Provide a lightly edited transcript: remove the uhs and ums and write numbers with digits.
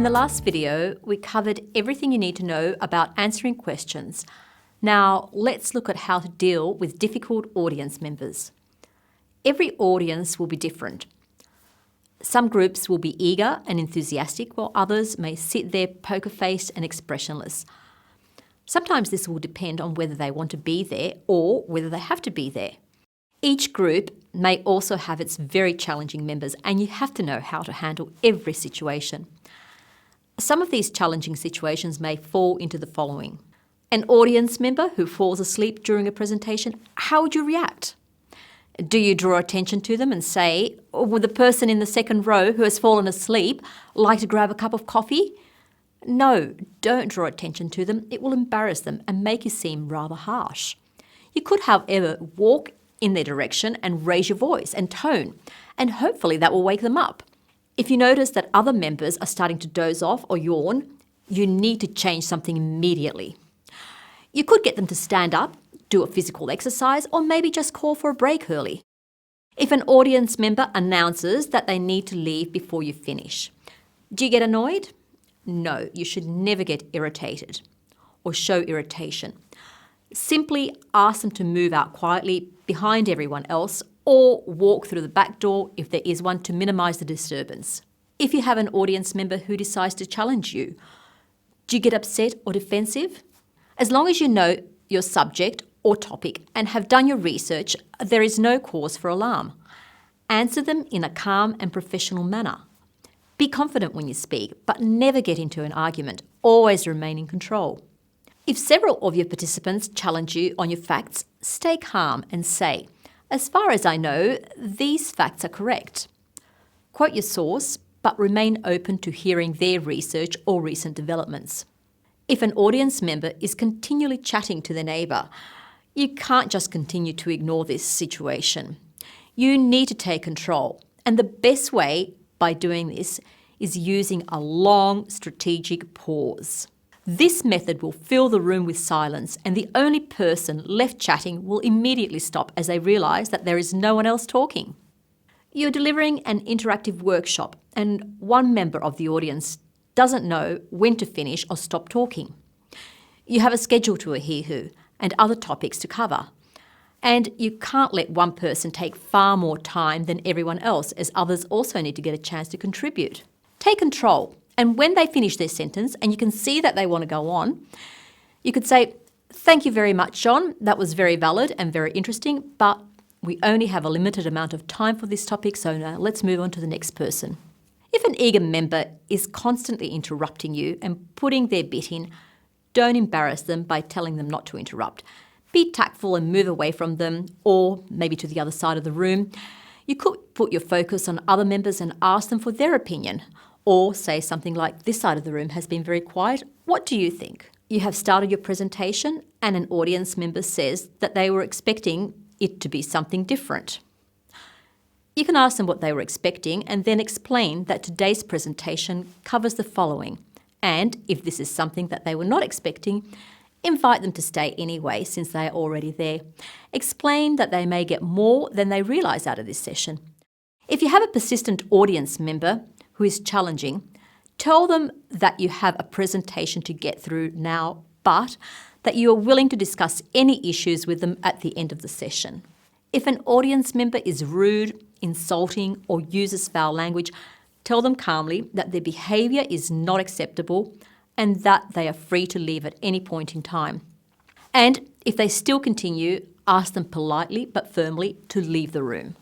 In the last video, we covered everything you need to know about answering questions. Now, let's look at how to deal with difficult audience members. Every audience will be different. Some groups will be eager and enthusiastic, while others may sit there poker-faced and expressionless. Sometimes this will depend on whether they want to be there or whether they have to be there. Each group may also have its very challenging members, and you have to know how to handle every situation. Some of these challenging situations may fall into the following. An audience member who falls asleep during a presentation, how would you react? Do you draw attention to them and say, would the person in the second row who has fallen asleep like to grab a cup of coffee? No, don't draw attention to them. It will embarrass them and make you seem rather harsh. You could, however, walk in their direction and raise your voice and tone, and hopefully that will wake them up. If you notice that other members are starting to doze off or yawn, you need to change something immediately. You could get them to stand up, do a physical exercise, or maybe just call for a break early. If an audience member announces that they need to leave before you finish, do you get annoyed? No, you should never get irritated or show irritation. Simply ask them to move out quietly behind everyone else or walk through the back door if there is one to minimise the disturbance. If you have an audience member who decides to challenge you, do you get upset or defensive? As long as you know your subject or topic and have done your research, there is no cause for alarm. Answer them in a calm and professional manner. Be confident when you speak, but never get into an argument. Always remain in control. If several of your participants challenge you on your facts, stay calm and say, as far as I know, these facts are correct. Quote your source, but remain open to hearing their research or recent developments. If an audience member is continually chatting to their neighbour, you can't just continue to ignore this situation. You need to take control, and the best way by doing this is using a long strategic pause. This method will fill the room with silence, and the only person left chatting will immediately stop as they realise that there is no one else talking. You're delivering an interactive workshop, and one member of the audience doesn't know when to finish or stop talking. You have a schedule to adhere to and other topics to cover, and you can't let one person take far more time than everyone else, as others also need to get a chance to contribute. Take control. And when they finish their sentence and you can see that they want to go on, you could say, thank you very much, John. That was very valid and very interesting, but we only have a limited amount of time for this topic, so now let's move on to the next person. If an eager member is constantly interrupting you and putting their bit in, don't embarrass them by telling them not to interrupt. Be tactful and move away from them, or maybe to the other side of the room. You could put your focus on other members and ask them for their opinion. Or say something like, this side of the room has been very quiet. What do you think? You have started your presentation and an audience member says that they were expecting it to be something different. You can ask them what they were expecting and then explain that today's presentation covers the following. And if this is something that they were not expecting, invite them to stay anyway since they are already there. Explain that they may get more than they realise out of this session. If you have a persistent audience member who is challenging, tell them that you have a presentation to get through now, but that you are willing to discuss any issues with them at the end of the session. If an audience member is rude, insulting, or uses foul language, tell them calmly that their behaviour is not acceptable and that they are free to leave at any point in time. And if they still continue, ask them politely but firmly to leave the room.